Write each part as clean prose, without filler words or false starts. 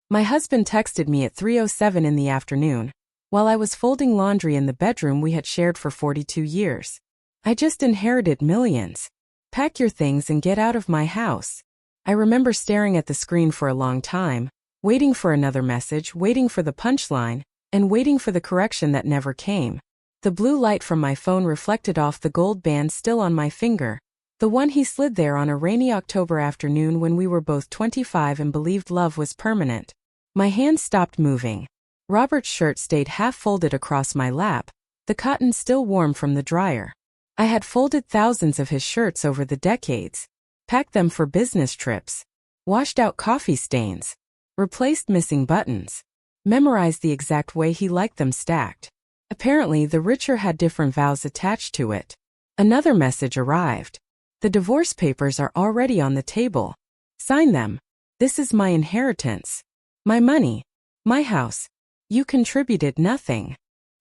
My husband texted me at 3:07 in the afternoon, while I was folding laundry in the bedroom we had shared for 42 years. I just inherited millions. Pack your things and get out of my house. I remember staring at the screen for a long time, waiting for another message, waiting for the punchline, and waiting for the correction that never came. The blue light from my phone reflected off the gold band still on my finger, the one he slid there on a rainy October afternoon when we were both 25 and believed love was permanent. My hand stopped moving. Robert's shirt stayed half-folded across my lap, the cotton still warm from the dryer. I had folded thousands of his shirts over the decades, packed them for business trips, washed out coffee stains, replaced missing buttons, memorized the exact way he liked them stacked. Apparently, the richer had different vows attached to it. Another message arrived. The divorce papers are already on the table. Sign them. This is my inheritance. My money. My house. You contributed nothing.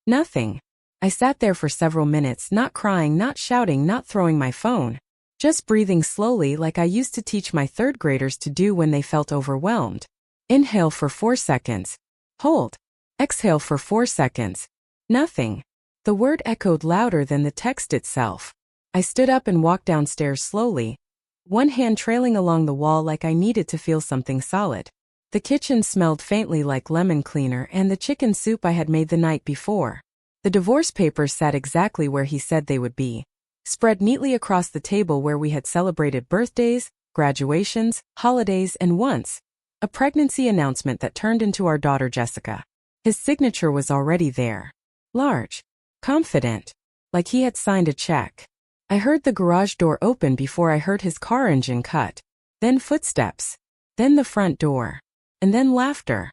Nothing. I sat there for several minutes, not crying, not shouting, not throwing my phone, just breathing slowly like I used to teach my third graders to do when they felt overwhelmed. Inhale for 4 seconds. Hold. Exhale for 4 seconds. Nothing. The word echoed louder than the text itself. I stood up and walked downstairs slowly, one hand trailing along the wall like I needed to feel something solid. The kitchen smelled faintly like lemon cleaner and the chicken soup I had made the night before. The divorce papers sat exactly where he said they would be, spread neatly across the table where we had celebrated birthdays, graduations, holidays, and once, a pregnancy announcement that turned into our daughter Jessica. His signature was already there. Large. Confident. Like he had signed a check. I heard the garage door open before I heard his car engine cut. Then footsteps. Then the front door. And then laughter.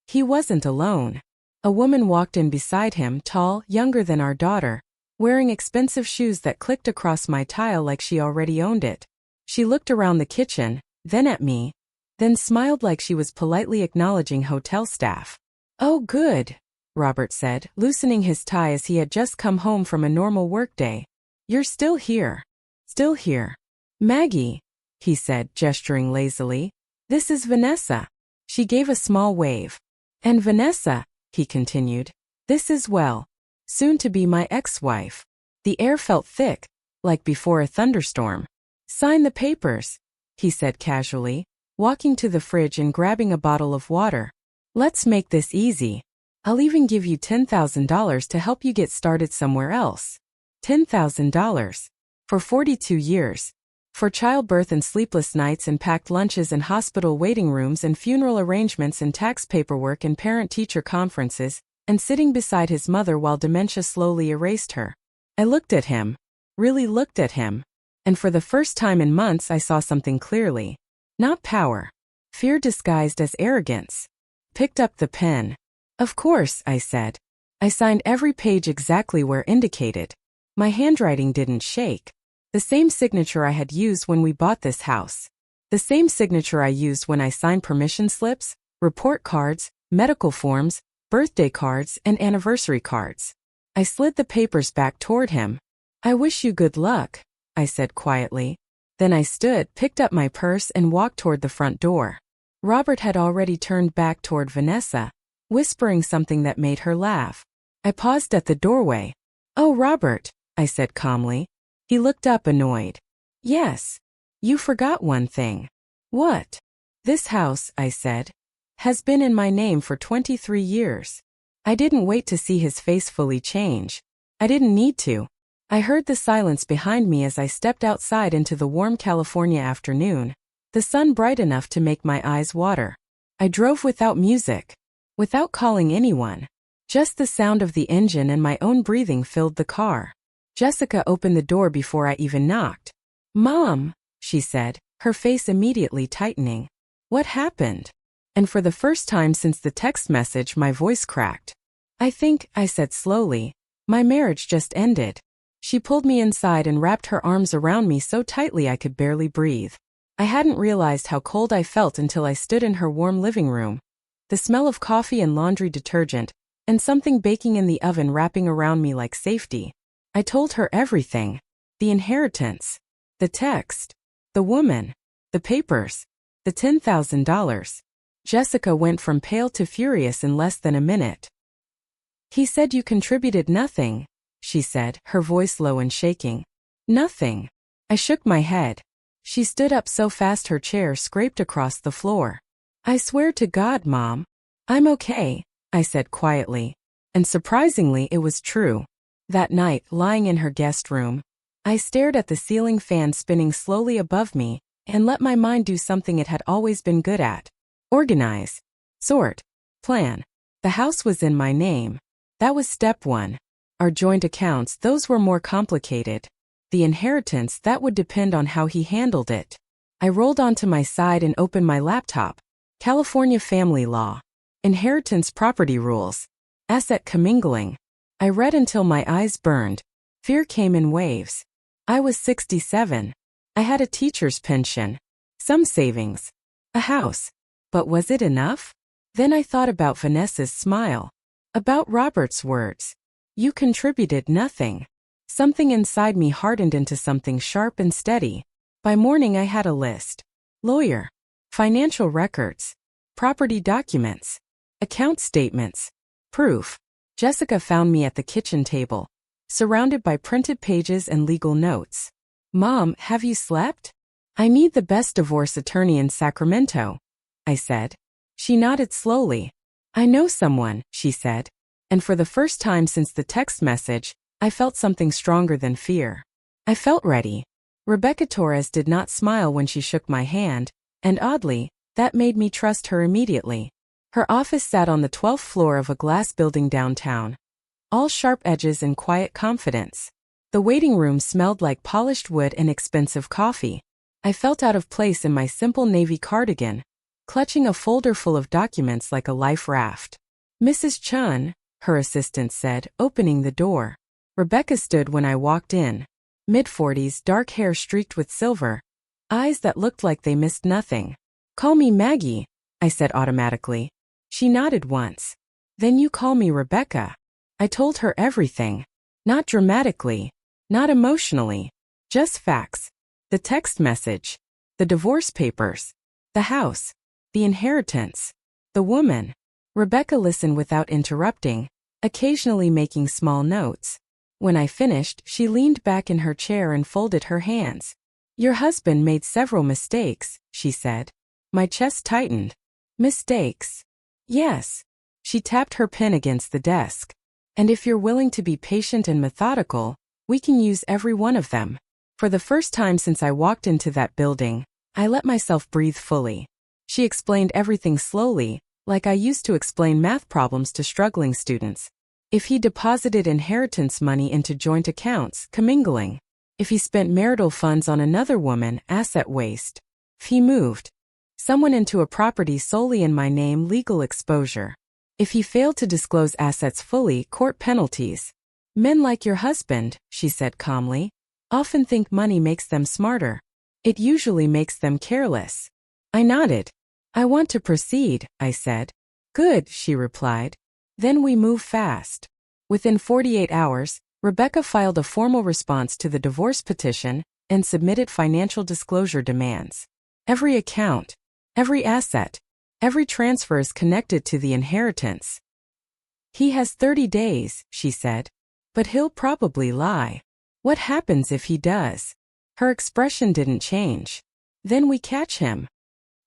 He wasn't alone. A woman walked in beside him, tall, younger than our daughter, wearing expensive shoes that clicked across my tile like she already owned it. She looked around the kitchen, then at me, then smiled like she was politely acknowledging hotel staff. "Oh, good," Robert said, loosening his tie as he had just come home from a normal workday. "You're still here." "Still here." "Maggie," he said, gesturing lazily. "This is Vanessa." She gave a small wave. "And Vanessa," he continued, "this is well, soon to be my ex-wife." The air felt thick, like before a thunderstorm. "Sign the papers," he said casually, walking to the fridge and grabbing a bottle of water. "Let's make this easy. I'll even give you $10,000 to help you get started somewhere else." $10,000. For 42 years. For childbirth and sleepless nights and packed lunches and hospital waiting rooms and funeral arrangements and tax paperwork and parent-teacher conferences, and sitting beside his mother while dementia slowly erased her. I looked at him. Really looked at him. And for the first time in months I saw something clearly. Not power. Fear disguised as arrogance. Picked up the pen. "Of course," I said. I signed every page exactly where indicated. My handwriting didn't shake. The same signature I had used when we bought this house. The same signature I used when I signed permission slips, report cards, medical forms, birthday cards, and anniversary cards. I slid the papers back toward him. "I wish you good luck," I said quietly. Then I stood, picked up my purse, and walked toward the front door. Robert had already turned back toward Vanessa, whispering something that made her laugh. I paused at the doorway. "Oh, Robert," I said calmly. He looked up annoyed. "Yes. You forgot one thing." "What?" "This house," I said, "has been in my name for 23 years. I didn't wait to see his face fully change. I didn't need to. I heard the silence behind me as I stepped outside into the warm California afternoon, the sun bright enough to make my eyes water. I drove without music, without calling anyone. Just the sound of the engine and my own breathing filled the car. Jessica opened the door before I even knocked. "Mom," she said, her face immediately tightening. "What happened?" And for the first time since the text message, my voice cracked. "I think," I said slowly, "my marriage just ended." She pulled me inside and wrapped her arms around me so tightly I could barely breathe. I hadn't realized how cold I felt until I stood in her warm living room. The smell of coffee and laundry detergent, and something baking in the oven wrapping around me like safety. I told her everything. The inheritance. The text. The woman. The papers. The $10,000. Jessica went from pale to furious in less than a minute. He said you contributed nothing, she said, her voice low and shaking. Nothing. I shook my head. She stood up so fast her chair scraped across the floor. I swear to God, Mom. I'm okay, I said quietly. And surprisingly, it was true. That night, lying in her guest room, I stared at the ceiling fan spinning slowly above me and let my mind do something it had always been good at. Organize. Sort. Plan. The house was in my name. That was step one. Our joint accounts, those were more complicated. The inheritance, that would depend on how he handled it. I rolled onto my side and opened my laptop. California family law. Inheritance property rules. Asset commingling. I read until my eyes burned. Fear came in waves. I was 67. I had a teacher's pension. Some savings. A house. But was it enough? Then I thought about Vanessa's smile. About Robert's words. You contributed nothing. Something inside me hardened into something sharp and steady. By morning I had a list. Lawyer. Financial records. Property documents. Account statements. Proof. Jessica found me at the kitchen table, surrounded by printed pages and legal notes. Mom, have you slept? I need the best divorce attorney in Sacramento, I said. She nodded slowly. I know someone, she said. And for the first time since the text message, I felt something stronger than fear. I felt ready. Rebecca Torres did not smile when she shook my hand, and oddly, that made me trust her immediately. Her office sat on the 12th floor of a glass building downtown. All sharp edges and quiet confidence. The waiting room smelled like polished wood and expensive coffee. I felt out of place in my simple navy cardigan, clutching a folder full of documents like a life raft. Mrs. Chun, her assistant said, opening the door. Rebecca stood when I walked in. Mid-40s, dark hair streaked with silver. Eyes that looked like they missed nothing. Call me Maggie, I said automatically. She nodded once. Then you call me Rebecca. I told her everything. Not dramatically. Not emotionally. Just facts. The text message. The divorce papers. The house. The inheritance. The woman. Rebecca listened without interrupting, occasionally making small notes. When I finished, she leaned back in her chair and folded her hands. Your husband made several mistakes, she said. My chest tightened. Mistakes? Yes. She tapped her pen against the desk. And if you're willing to be patient and methodical, we can use every one of them. For the first time since I walked into that building, I let myself breathe fully. She explained everything slowly, like I used to explain math problems to struggling students. If he deposited inheritance money into joint accounts, commingling. If he spent marital funds on another woman, asset waste. If he moved someone into a property solely in my name, legal exposure. If he failed to disclose assets fully, court penalties. Men like your husband, she said calmly, often think money makes them smarter. It usually makes them careless. I nodded. I want to proceed, I said. Good, she replied. Then we move fast. Within 48 hours, Rebecca filed a formal response to the divorce petition and submitted financial disclosure demands. Every account, every asset, every transfer is connected to the inheritance. He has 30 days, she said. But he'll probably lie. What happens if he does? Her expression didn't change. Then we catch him.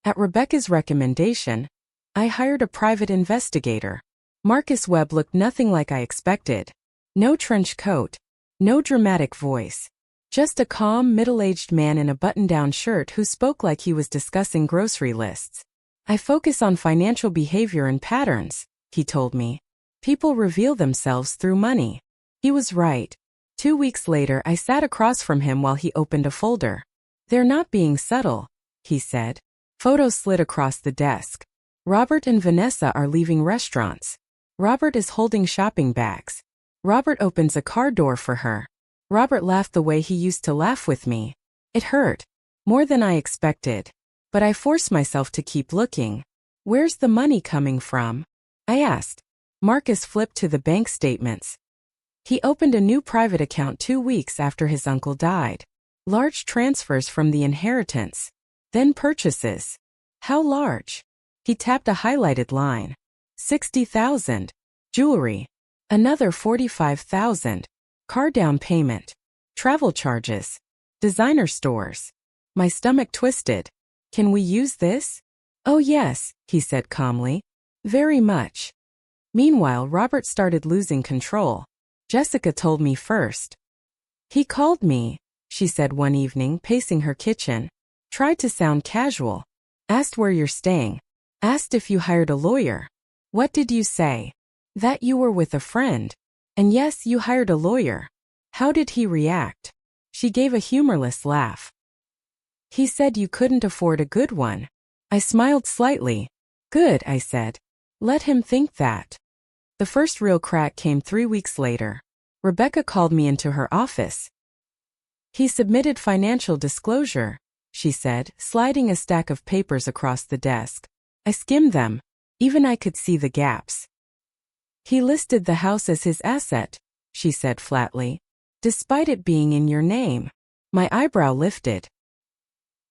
At Rebecca's recommendation, I hired a private investigator. Marcus Webb looked nothing like I expected. No trench coat. No dramatic voice. Just a calm, middle-aged man in a button-down shirt who spoke like he was discussing grocery lists. I focus on financial behavior and patterns, he told me. People reveal themselves through money. He was right. 2 weeks later, I sat across from him while he opened a folder. They're not being subtle, he said. Photos slid across the desk. Robert and Vanessa are leaving restaurants. Robert is holding shopping bags. Robert opens a car door for her. Robert laughed the way he used to laugh with me. It hurt. More than I expected. But I forced myself to keep looking. Where's the money coming from? I asked. Marcus flipped to the bank statements. He opened a new private account 2 weeks after his uncle died. Large transfers from the inheritance. Then purchases. How large? He tapped a highlighted line. 60,000. Jewelry. Another 45,000. Car down payment. Travel charges. Designer stores. My stomach twisted. Can we use this? Oh yes, he said calmly. Very much. Meanwhile, Robert started losing control. Jessica told me first. He called me, she said one evening, pacing her kitchen. Tried to sound casual. Asked where you're staying. Asked if you hired a lawyer. What did you say? That you were with a friend. And yes, you hired a lawyer. How did he react? She gave a humorless laugh. He said you couldn't afford a good one. I smiled slightly. Good, I said. Let him think that. The first real crack came 3 weeks later. Rebecca called me into her office. He submitted financial disclosure, she said, sliding a stack of papers across the desk. I skimmed them. Even I could see the gaps. He listed the house as his asset, she said flatly. Despite it being in your name. My eyebrow lifted.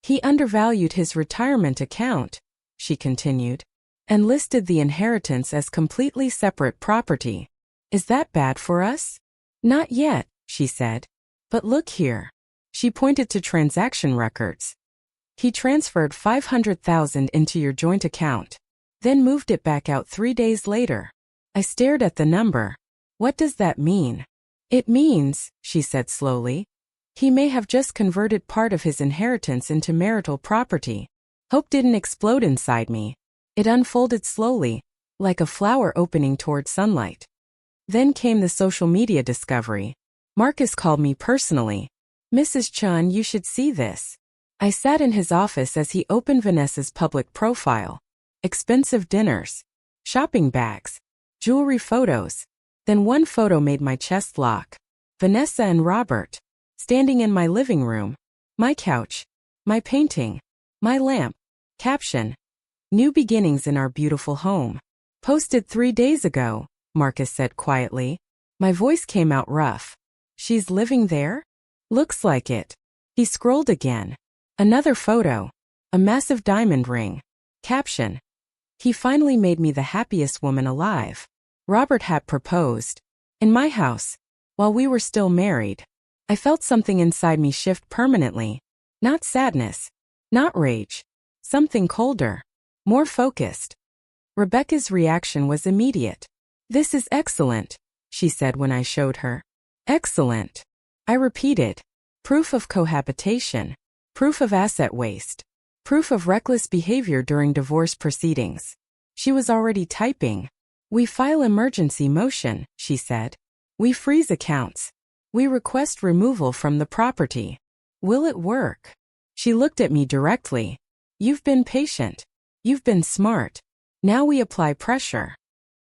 He undervalued his retirement account, she continued, and listed the inheritance as completely separate property. Is that bad for us? Not yet, she said. But look here. She pointed to transaction records. He transferred $500,000 into your joint account, then moved it back out 3 days later. I stared at the number. What does that mean? It means, she said slowly, he may have just converted part of his inheritance into marital property. Hope didn't explode inside me. It unfolded slowly, like a flower opening toward sunlight. Then came the social media discovery. Marcus called me personally. Mrs. Chun, you should see this. I sat in his office as he opened Vanessa's public profile. Expensive dinners. Shopping bags. Jewelry photos. Then one photo made my chest lock. Vanessa and Robert. Standing in my living room. My couch. My painting. My lamp. Caption. New beginnings in our beautiful home. Posted 3 days ago, Marcus said quietly. My voice came out rough. She's living there? Looks like it. He scrolled again. Another photo. A massive diamond ring. Caption. He finally made me the happiest woman alive. Robert had proposed. In my house. While we were still married. I felt something inside me shift permanently. Not sadness. Not rage. Something colder. More focused. Rebecca's reaction was immediate. This is excellent, she said when I showed her. Excellent. I repeated. Proof of cohabitation. Proof of asset waste. Proof of reckless behavior during divorce proceedings. She was already typing. We file emergency motion, she said. We freeze accounts. We request removal from the property. Will it work? She looked at me directly. You've been patient. You've been smart. Now we apply pressure.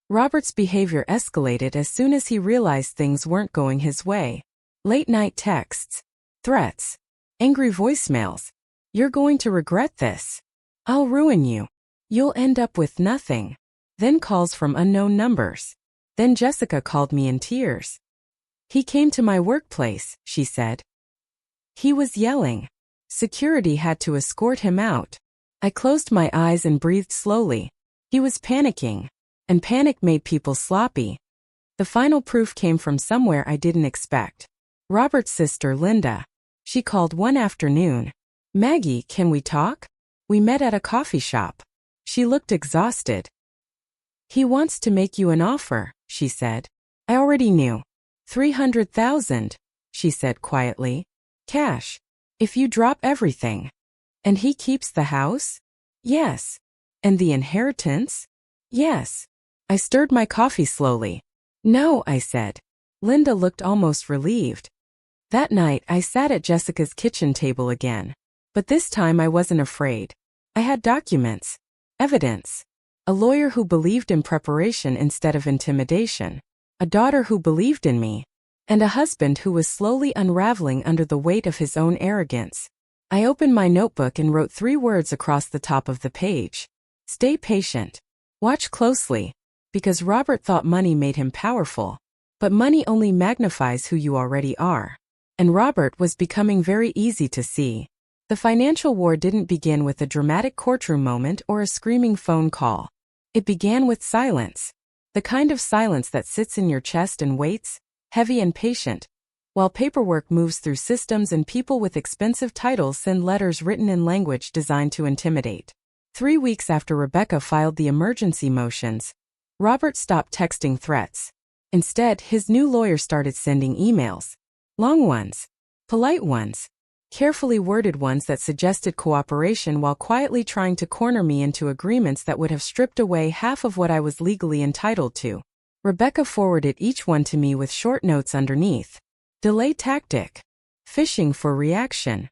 Robert's behavior escalated as soon as he realized things weren't going his way. Late-night texts. Threats. Angry voicemails. You're going to regret this. I'll ruin you. You'll end up with nothing. Then calls from unknown numbers. Then Jessica called me in tears. He came to my workplace, she said. He was yelling. Security had to escort him out. I closed my eyes and breathed slowly. He was panicking. And panic made people sloppy. The final proof came from somewhere I didn't expect. Robert's sister, Linda. She called one afternoon. Maggie, can we talk? We met at a coffee shop. She looked exhausted. He wants to make you an offer, she said. I already knew. 300,000, she said quietly. Cash. If you drop everything. And he keeps the house? Yes. And the inheritance? Yes. I stirred my coffee slowly. No, I said. Linda looked almost relieved. That night, I sat at Jessica's kitchen table again. But this time I wasn't afraid. I had documents. Evidence. A lawyer who believed in preparation instead of intimidation. A daughter who believed in me. And a husband who was slowly unraveling under the weight of his own arrogance. I opened my notebook and wrote 3 words across the top of the page. Stay patient. Watch closely. Because Robert thought money made him powerful. But money only magnifies who you already are. And Robert was becoming very easy to see. The financial war didn't begin with a dramatic courtroom moment or a screaming phone call. It began with silence. The kind of silence that sits in your chest and waits, heavy and patient, while paperwork moves through systems and people with expensive titles send letters written in language designed to intimidate. 3 weeks after Rebecca filed the emergency motions, Robert stopped texting threats. Instead, his new lawyer started sending emails. Long ones. Polite ones. Carefully worded ones that suggested cooperation while quietly trying to corner me into agreements that would have stripped away half of what I was legally entitled to. Rebecca forwarded each one to me with short notes underneath. Delay tactic. Fishing for reaction.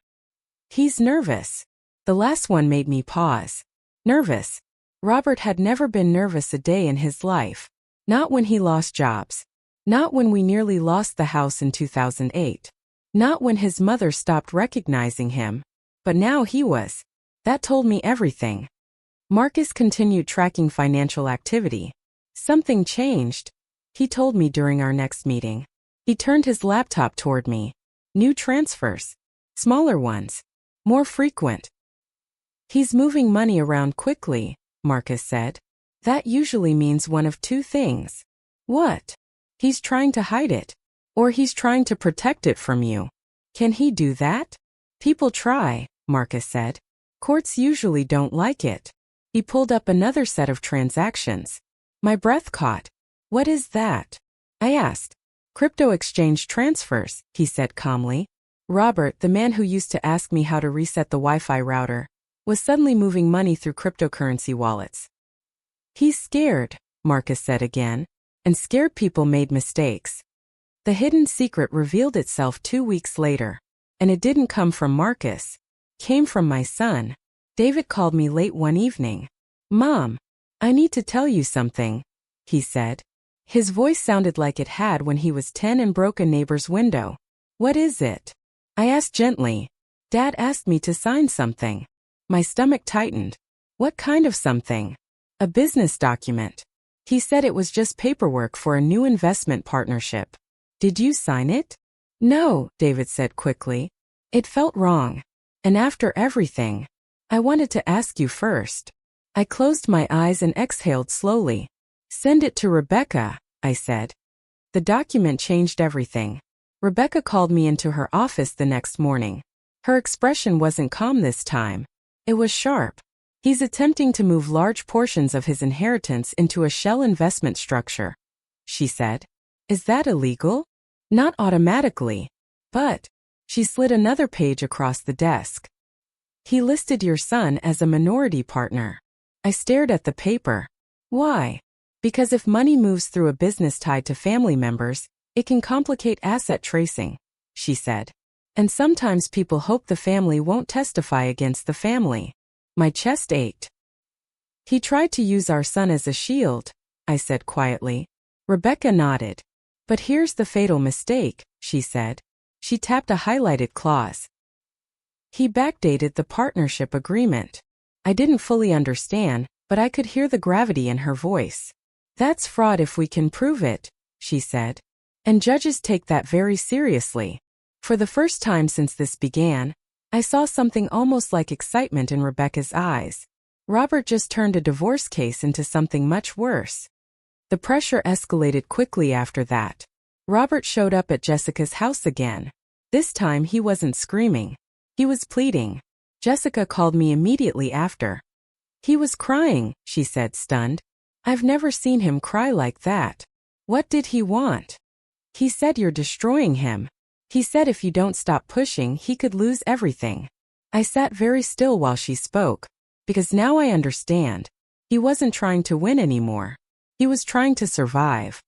He's nervous. The last one made me pause. Nervous. Robert had never been nervous a day in his life. Not when he lost jobs. Not when we nearly lost the house in 2008. Not when his mother stopped recognizing him. But now he was. That told me everything. Marcus continued tracking financial activity. Something changed, he told me during our next meeting. He turned his laptop toward me. New transfers. Smaller ones. More frequent. He's moving money around quickly, Marcus said. That usually means one of two things. What? He's trying to hide it. Or he's trying to protect it from you. Can he do that? People try, Marcus said. Courts usually don't like it. He pulled up another set of transactions. My breath caught. What is that? I asked. Crypto exchange transfers, he said calmly. Robert, the man who used to ask me how to reset the Wi-Fi router, was suddenly moving money through cryptocurrency wallets. He's scared, Marcus said again, and scared people made mistakes. The hidden secret revealed itself 2 weeks later, and it didn't come from Marcus. It came from my son. David called me late one evening. Mom, I need to tell you something, he said. His voice sounded like it had when he was 10 and broke a neighbor's window. What is it? I asked gently. Dad asked me to sign something. My stomach tightened. What kind of something? A business document. He said it was just paperwork for a new investment partnership. Did you sign it? No, David said quickly. It felt wrong. And after everything, I wanted to ask you first. I closed my eyes and exhaled slowly. Send it to Rebecca, I said. The document changed everything. Rebecca called me into her office the next morning. Her expression wasn't calm this time. It was sharp. He's attempting to move large portions of his inheritance into a shell investment structure, she said. Is that illegal? Not automatically. But, she slid another page across the desk. He listed your son as a minority partner. I stared at the paper. Why? Because if money moves through a business tied to family members, it can complicate asset tracing, she said. And sometimes people hope the family won't testify against the family. My chest ached. He tried to use our son as a shield, I said quietly. Rebecca nodded. But here's the fatal mistake, she said. She tapped a highlighted clause. He backdated the partnership agreement. I didn't fully understand, but I could hear the gravity in her voice. That's fraud if we can prove it, she said. And judges take that very seriously. For the first time since this began, I saw something almost like excitement in Rebecca's eyes. Robert just turned a divorce case into something much worse. The pressure escalated quickly after that. Robert showed up at Jessica's house again. This time he wasn't screaming. He was pleading. Jessica called me immediately after. He was crying, she said, stunned. I've never seen him cry like that. What did he want? He said you're destroying him. He said if you don't stop pushing, he could lose everything. I sat very still while she spoke, because now I understand. He wasn't trying to win anymore. He was trying to survive.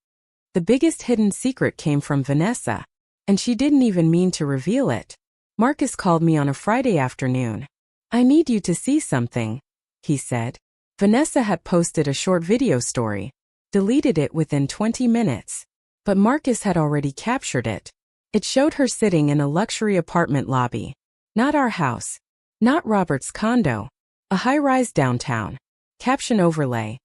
The biggest hidden secret came from Vanessa, and she didn't even mean to reveal it. Marcus called me on a Friday afternoon. I need you to see something, he said. Vanessa had posted a short video story, deleted it within 20 minutes. But Marcus had already captured it. It showed her sitting in a luxury apartment lobby. Not our house. Not Robert's condo. A high-rise downtown. Caption overlay.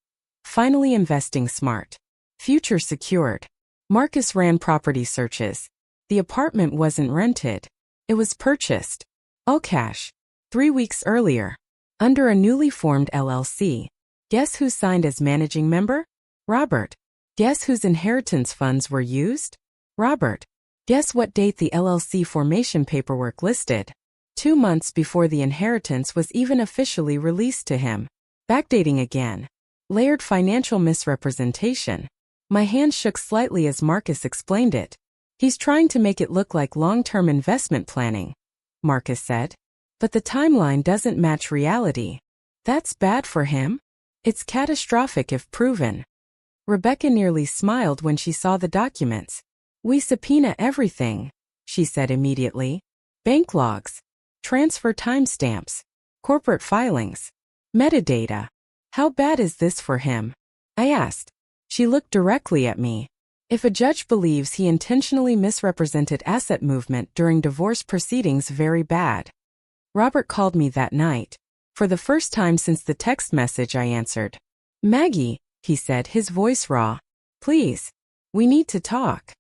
Finally investing smart. Future secured. Marcus ran property searches. The apartment wasn't rented. It was purchased. All cash. 3 weeks earlier. Under a newly formed LLC. Guess who signed as managing member? Robert. Guess whose inheritance funds were used? Robert. Guess what date the LLC formation paperwork listed? 2 months before the inheritance was even officially released to him. Backdating again. Layered financial misrepresentation. My hand shook slightly as Marcus explained it. He's trying to make it look like long-term investment planning, Marcus said. But the timeline doesn't match reality. That's bad for him. It's catastrophic if proven. Rebecca nearly smiled when she saw the documents. We subpoena everything, she said immediately. Bank logs, transfer timestamps, corporate filings, metadata. How bad is this for him? I asked. She looked directly at me. If a judge believes he intentionally misrepresented asset movement during divorce proceedings, very bad. Robert called me that night. For the first time since the text message, I answered. Maggie, he said, his voice raw. Please. We need to talk.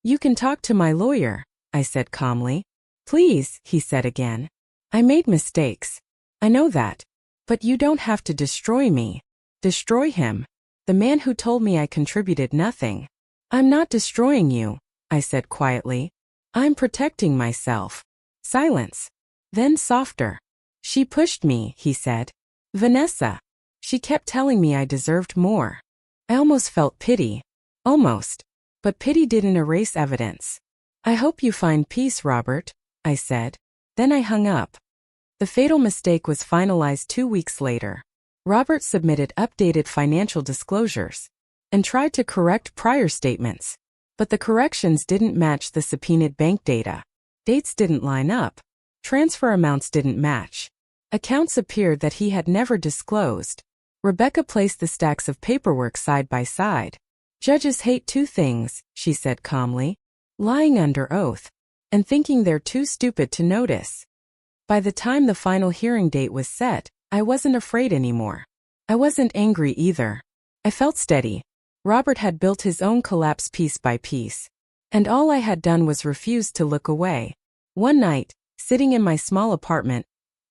You can talk to my lawyer, I said calmly. Please, he said again. I made mistakes. I know that. But you don't have to destroy me. Destroy him. The man who told me I contributed nothing. I'm not destroying you, I said quietly. I'm protecting myself. Silence. Then softer. She pushed me, he said. Vanessa. She kept telling me I deserved more. I almost felt pity. Almost. But pity didn't erase evidence. I hope you find peace, Robert, I said. Then I hung up. The fatal mistake was finalized 2 weeks later. Robert submitted updated financial disclosures and tried to correct prior statements. But the corrections didn't match the subpoenaed bank data. Dates didn't line up. Transfer amounts didn't match. Accounts appeared that he had never disclosed. Rebecca placed the stacks of paperwork side by side. Judges hate two things, she said calmly. Lying under oath and thinking they're too stupid to notice. By the time the final hearing date was set, I wasn't afraid anymore. I wasn't angry either. I felt steady. Robert had built his own collapse piece by piece. And all I had done was refuse to look away. One night, sitting in my small apartment,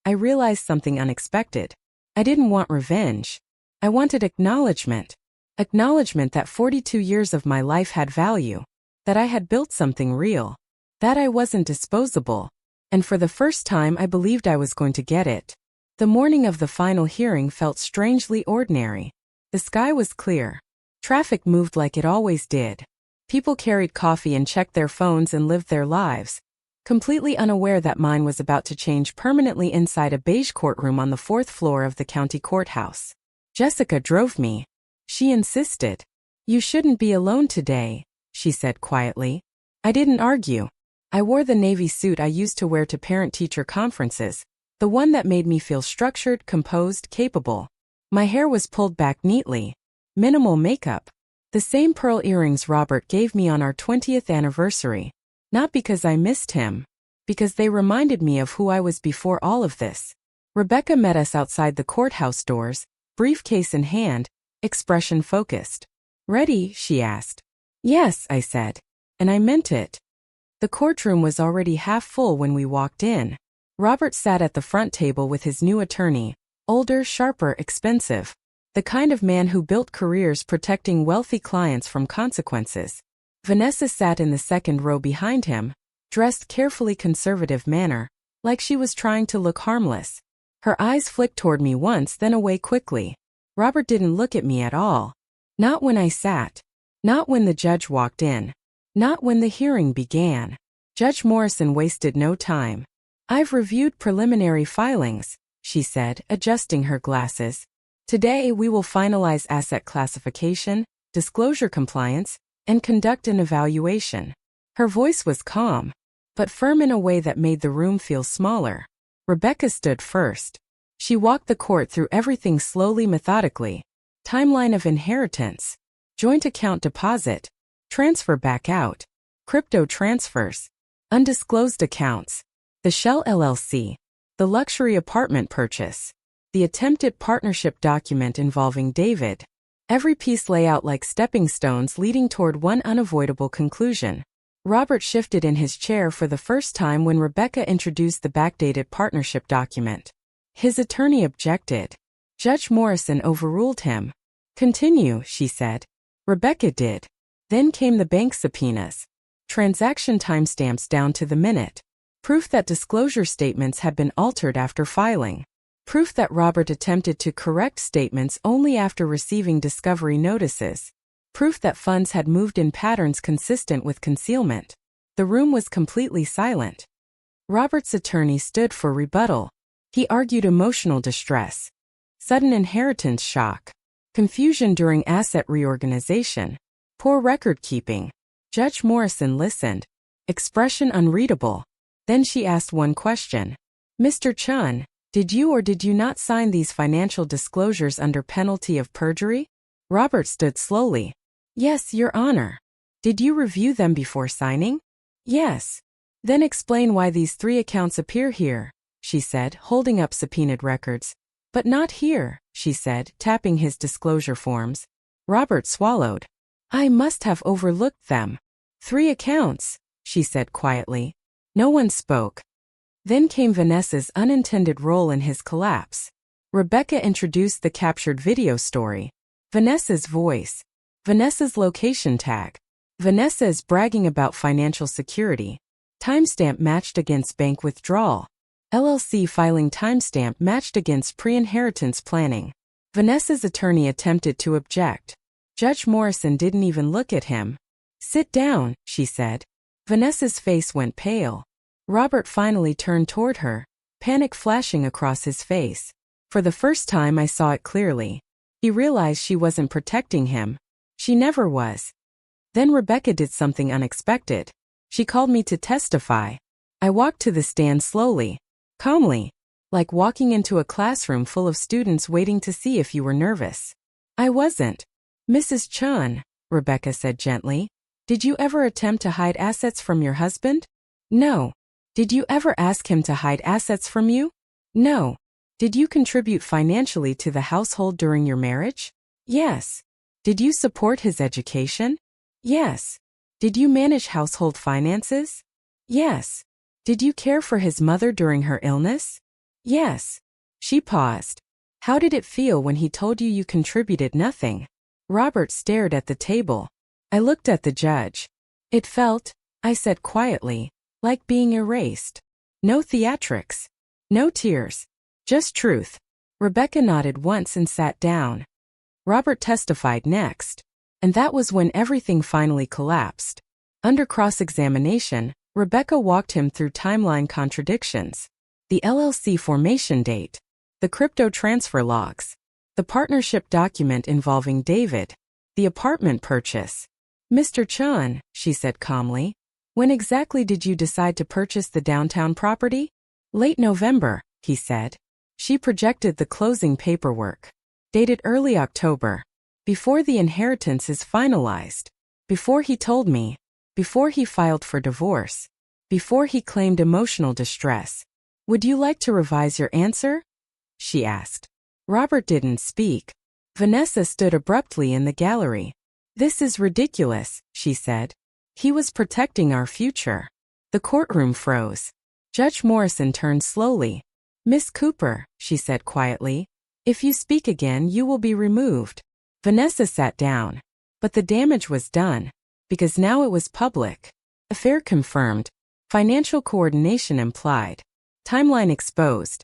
I realized something unexpected. I didn't want revenge. I wanted acknowledgement. Acknowledgement that 42 years of my life had value. That I had built something real. That I wasn't disposable. And for the first time I believed I was going to get it. The morning of the final hearing felt strangely ordinary. The sky was clear. Traffic moved like it always did. People carried coffee and checked their phones and lived their lives, completely unaware that mine was about to change permanently inside a beige courtroom on the 4th floor of the county courthouse. Jessica drove me. She insisted. You shouldn't be alone today, she said quietly. I didn't argue. I wore the navy suit I used to wear to parent-teacher conferences, the one that made me feel structured, composed, capable. My hair was pulled back neatly. Minimal makeup. The same pearl earrings Robert gave me on our 20th anniversary. Not because I missed him. Because they reminded me of who I was before all of this. Rebecca met us outside the courthouse doors, briefcase in hand, expression focused. Ready? She asked. Yes, I said. And I meant it. The courtroom was already half full when we walked in. Robert sat at the front table with his new attorney, older, sharper, expensive. The kind of man who built careers protecting wealthy clients from consequences. Vanessa sat in the second row behind him, dressed carefully conservative manner, like she was trying to look harmless. Her eyes flicked toward me once, then away quickly. Robert didn't look at me at all. Not when I sat. Not when the judge walked in. Not when the hearing began. Judge Morrison wasted no time. I've reviewed preliminary filings, she said, adjusting her glasses. Today we will finalize asset classification, disclosure compliance, and conduct an evaluation. Her voice was calm, but firm in a way that made the room feel smaller. Rebecca stood first. She walked the court through everything slowly, methodically. Timeline of inheritance. Joint account deposit. Transfer back out. Crypto transfers. Undisclosed accounts. The Shell LLC. The luxury apartment purchase. The attempted partnership document involving David. Every piece lay out like stepping stones leading toward one unavoidable conclusion. Robert shifted in his chair for the first time when Rebecca introduced the backdated partnership document. His attorney objected. Judge Morrison overruled him. "Continue," she said. Rebecca did. Then came the bank subpoenas. Transaction timestamps down to the minute. Proof that disclosure statements had been altered after filing. Proof that Robert attempted to correct statements only after receiving discovery notices. Proof that funds had moved in patterns consistent with concealment. The room was completely silent. Robert's attorney stood for rebuttal. He argued emotional distress, sudden inheritance shock, confusion during asset reorganization, poor record-keeping. Judge Morrison listened. Expression unreadable. Then she asked one question. "Mr. Chun, did you or did you not sign these financial disclosures under penalty of perjury?" Robert stood slowly. "Yes, Your Honor." "Did you review them before signing?" "Yes." "Then explain why these 3 accounts appear here," she said, holding up subpoenaed records. "But not here," she said, tapping his disclosure forms. Robert swallowed. "I must have overlooked them." 3 accounts, she said quietly. No one spoke. Then came Vanessa's unintended role in his collapse. Rebecca introduced the captured video story. Vanessa's voice. Vanessa's location tag. Vanessa is bragging about financial security. Timestamp matched against bank withdrawal. LLC filing timestamp matched against pre-inheritance planning. Vanessa's attorney attempted to object. Judge Morrison didn't even look at him. "Sit down," she said. Vanessa's face went pale. Robert finally turned toward her, panic flashing across his face. For the first time I saw it clearly. He realized she wasn't protecting him. She never was. Then Rebecca did something unexpected. She called me to testify. I walked to the stand slowly, calmly, like walking into a classroom full of students waiting to see if you were nervous. I wasn't. "Mrs. Chun," Rebecca said gently, "did you ever attempt to hide assets from your husband?" "No." "Did you ever ask him to hide assets from you?" "No." "Did you contribute financially to the household during your marriage?" "Yes." "Did you support his education?" "Yes." "Did you manage household finances?" "Yes." "Did you care for his mother during her illness?" "Yes." She paused. "How did it feel when he told you you contributed nothing?" Robert stared at the table. I looked at the judge. "It felt," I said quietly, "like being erased. No theatrics. No tears. Just truth." Rebecca nodded once and sat down. Robert testified next. And that was when everything finally collapsed. Under cross-examination, Rebecca walked him through timeline contradictions. The LLC formation date. The crypto transfer logs. The partnership document involving David. The apartment purchase. "Mr. Chun," she said calmly, "when exactly did you decide to purchase the downtown property?" "Late November," he said. She projected the closing paperwork. Dated early October. "Before the inheritance is finalized. Before he told me. Before he filed for divorce. Before he claimed emotional distress. Would you like to revise your answer?" she asked. Robert didn't speak. Vanessa stood abruptly in the gallery. "This is ridiculous," she said. "He was protecting our future." The courtroom froze. Judge Morrison turned slowly. "Miss Cooper," she said quietly, "if you speak again you will be removed." Vanessa sat down. But the damage was done. Because now it was public. Affair confirmed. Financial coordination implied. Timeline exposed.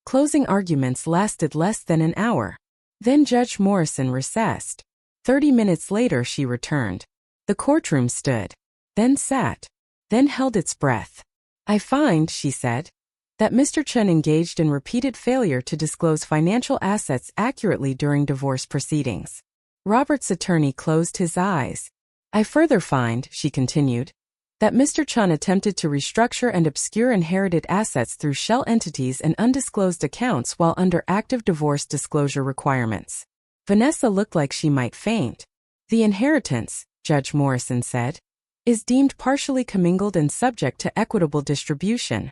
Closing arguments lasted less than an hour. Then Judge Morrison recessed. 30 minutes later she returned. The courtroom stood. Then sat. Then held its breath. "I find," she said, "that Mr. Chun engaged in repeated failure to disclose financial assets accurately during divorce proceedings." Robert's attorney closed his eyes. "I further find," she continued, "that Mr. Chun attempted to restructure and obscure inherited assets through shell entities and undisclosed accounts while under active divorce disclosure requirements." Vanessa looked like she might faint. "The inheritance," Judge Morrison said, "is deemed partially commingled and subject to equitable distribution."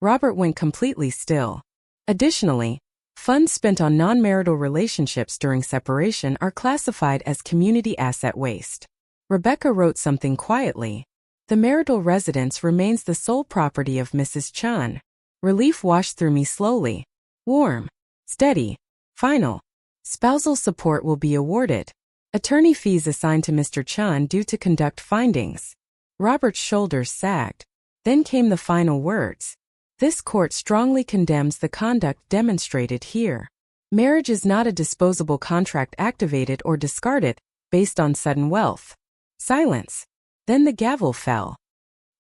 Robert went completely still. Additionally, funds spent on non-marital relationships during separation are classified as community asset waste. Rebecca wrote something quietly. The marital residence remains the sole property of Mrs. Chun. Relief washed through me slowly. Warm. Steady. Final. Spousal support will be awarded. Attorney fees assigned to Mr. Chun due to conduct findings. Robert's shoulders sagged. Then came the final words. This court strongly condemns the conduct demonstrated here. Marriage is not a disposable contract activated or discarded based on sudden wealth. Silence. Then the gavel fell.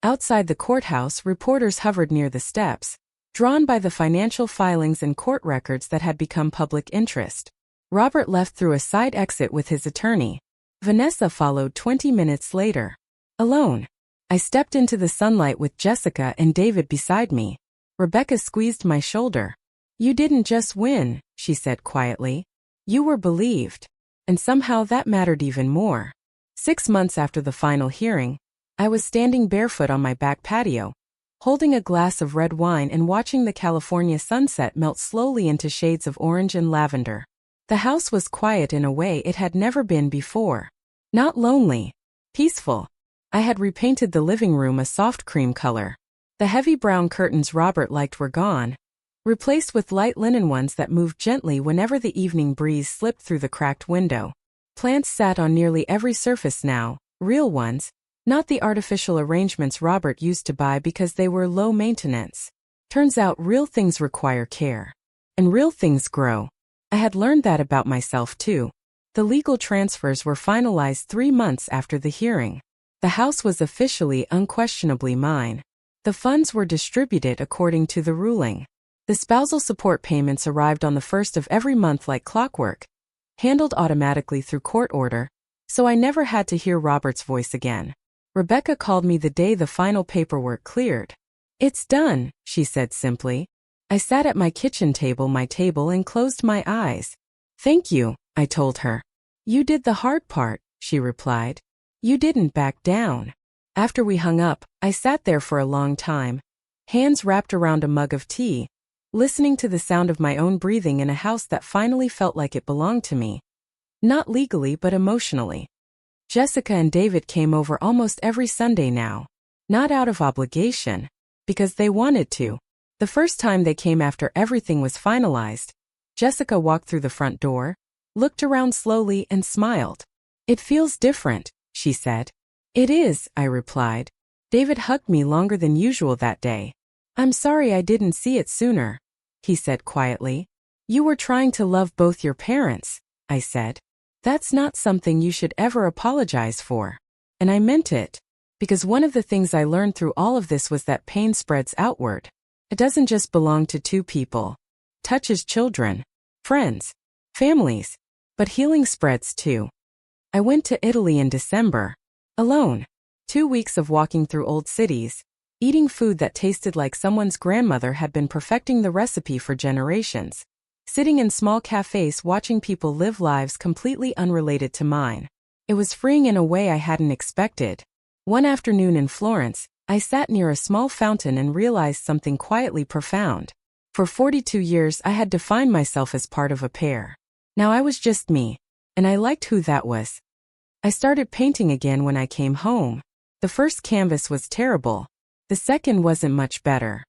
Outside the courthouse, reporters hovered near the steps, drawn by the financial filings and court records that had become public interest. Robert left through a side exit with his attorney. Vanessa followed 20 minutes later. Alone. I stepped into the sunlight with Jessica and David beside me. Rebecca squeezed my shoulder. You didn't just win, she said quietly. You were believed. And somehow that mattered even more. 6 months after the final hearing, I was standing barefoot on my back patio, holding a glass of red wine and watching the California sunset melt slowly into shades of orange and lavender. The house was quiet in a way it had never been before. Not lonely. Peaceful. I had repainted the living room a soft cream color. The heavy brown curtains Robert liked were gone, replaced with light linen ones that moved gently whenever the evening breeze slipped through the cracked window. Plants sat on nearly every surface now, real ones, not the artificial arrangements Robert used to buy because they were low maintenance. Turns out real things require care. And real things grow. I had learned that about myself too. The legal transfers were finalized 3 months after the hearing. The house was officially, unquestionably mine. The funds were distributed according to the ruling. The spousal support payments arrived on the first of every month like clockwork, handled automatically through court order, so I never had to hear Robert's voice again. Rebecca called me the day the final paperwork cleared. It's done, she said simply. I sat at my kitchen table and closed my eyes. Thank you, I told her. You did the hard part, she replied. You didn't back down. After we hung up, I sat there for a long time, hands wrapped around a mug of tea, listening to the sound of my own breathing in a house that finally felt like it belonged to me. Not legally but emotionally. Jessica and David came over almost every Sunday now. Not out of obligation, because they wanted to. The first time they came after everything was finalized, Jessica walked through the front door, looked around slowly and smiled. It feels different, she said. It is, I replied. David hugged me longer than usual that day. I'm sorry I didn't see it sooner, he said quietly. You were trying to love both your parents, I said. That's not something you should ever apologize for. And I meant it, because one of the things I learned through all of this was that pain spreads outward. It doesn't just belong to two people. It touches children, friends, families, but healing spreads too. I went to Italy in December, alone. 2 weeks of walking through old cities, eating food that tasted like someone's grandmother had been perfecting the recipe for generations. Sitting in small cafes watching people live lives completely unrelated to mine. It was freeing in a way I hadn't expected. One afternoon in Florence, I sat near a small fountain and realized something quietly profound. For 42 years I had defined myself as part of a pair. Now I was just me, and I liked who that was. I started painting again when I came home. The first canvas was terrible. The second wasn't much better.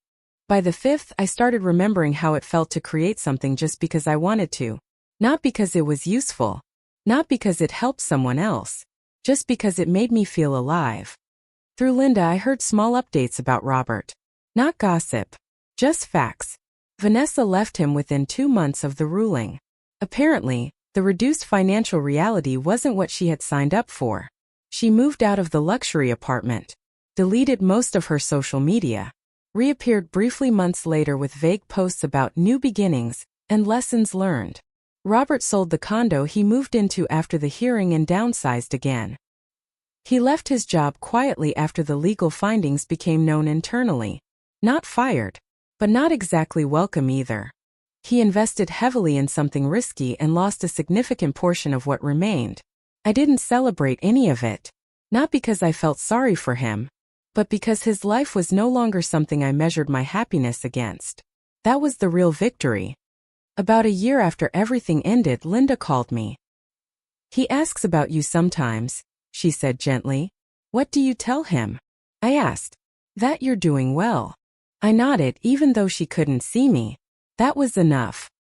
By the fifth, I started remembering how it felt to create something just because I wanted to. Not because it was useful. Not because it helped someone else. Just because it made me feel alive. Through Linda, I heard small updates about Robert. Not gossip. Just facts. Vanessa left him within 2 months of the ruling. Apparently, the reduced financial reality wasn't what she had signed up for. She moved out of the luxury apartment, deleted most of her social media, reappeared briefly months later with vague posts about new beginnings and lessons learned. Robert sold the condo he moved into after the hearing and downsized again. He left his job quietly after the legal findings became known internally. Not fired, but not exactly welcome either. He invested heavily in something risky and lost a significant portion of what remained. I didn't celebrate any of it. Not because I felt sorry for him, but because his life was no longer something I measured my happiness against. That was the real victory. About a year after everything ended, Linda called me. He asks about you sometimes, she said gently. What do you tell him? I asked. That you're doing well. I nodded even though she couldn't see me. That was enough.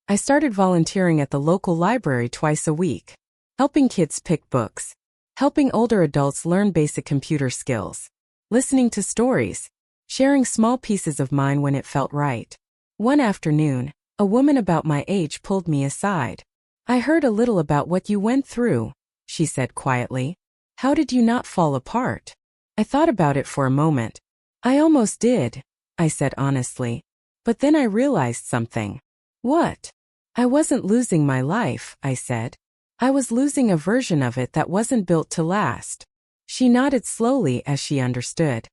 I started volunteering at the local library twice a week, helping kids pick books, helping older adults learn basic computer skills, listening to stories, sharing small pieces of mine when it felt right. One afternoon, a woman about my age pulled me aside. I heard a little about what you went through, she said quietly. How did you not fall apart? I thought about it for a moment. I almost did, I said honestly. But then I realized something. What? I wasn't losing my life, I said. I was losing a version of it that wasn't built to last. She nodded slowly as she understood.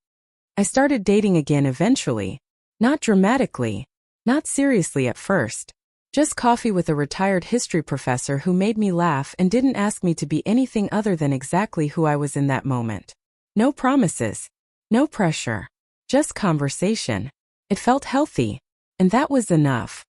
I started dating again eventually. Not dramatically. Not seriously at first. Just coffee with a retired history professor who made me laugh and didn't ask me to be anything other than exactly who I was in that moment. No promises. No pressure. Just conversation. It felt healthy. And that was enough.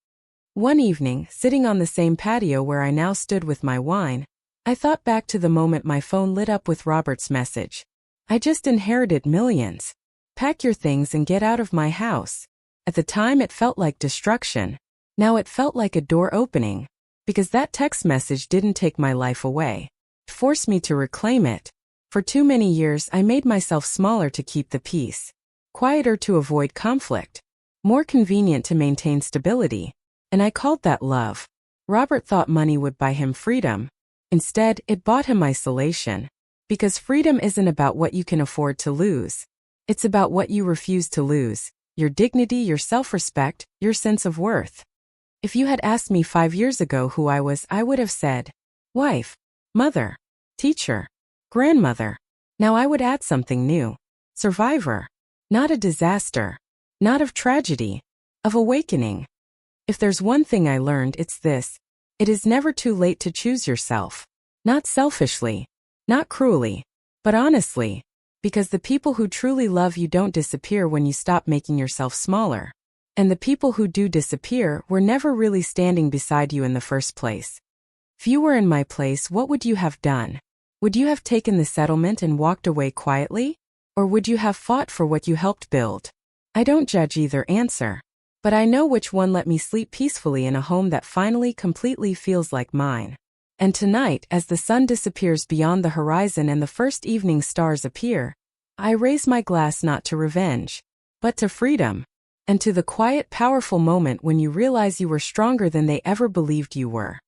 One evening, sitting on the same patio where I now stood with my wine, I thought back to the moment my phone lit up with Robert's message. I just inherited millions. Pack your things and get out of my house. At the time it felt like destruction. Now it felt like a door opening. Because that text message didn't take my life away. It forced me to reclaim it. For too many years I made myself smaller to keep the peace. Quieter to avoid conflict. More convenient to maintain stability. And I called that love. Robert thought money would buy him freedom. Instead, it bought him isolation. Because freedom isn't about what you can afford to lose. It's about what you refuse to lose. Your dignity, your self-respect, your sense of worth. If you had asked me 5 years ago who I was, I would have said, wife, mother, teacher, grandmother. Now I would add something new. Survivor. Not a disaster. Not of tragedy. Of awakening. If there's one thing I learned, it's this. It is never too late to choose yourself. Not selfishly. Not cruelly. But honestly. Because the people who truly love you don't disappear when you stop making yourself smaller. And the people who do disappear were never really standing beside you in the first place. If you were in my place, what would you have done? Would you have taken the settlement and walked away quietly? Or would you have fought for what you helped build? I don't judge either answer. But I know which one let me sleep peacefully in a home that finally completely feels like mine. And tonight, as the sun disappears beyond the horizon and the first evening stars appear, I raise my glass not to revenge, but to freedom. And to the quiet, powerful moment when you realize you were stronger than they ever believed you were.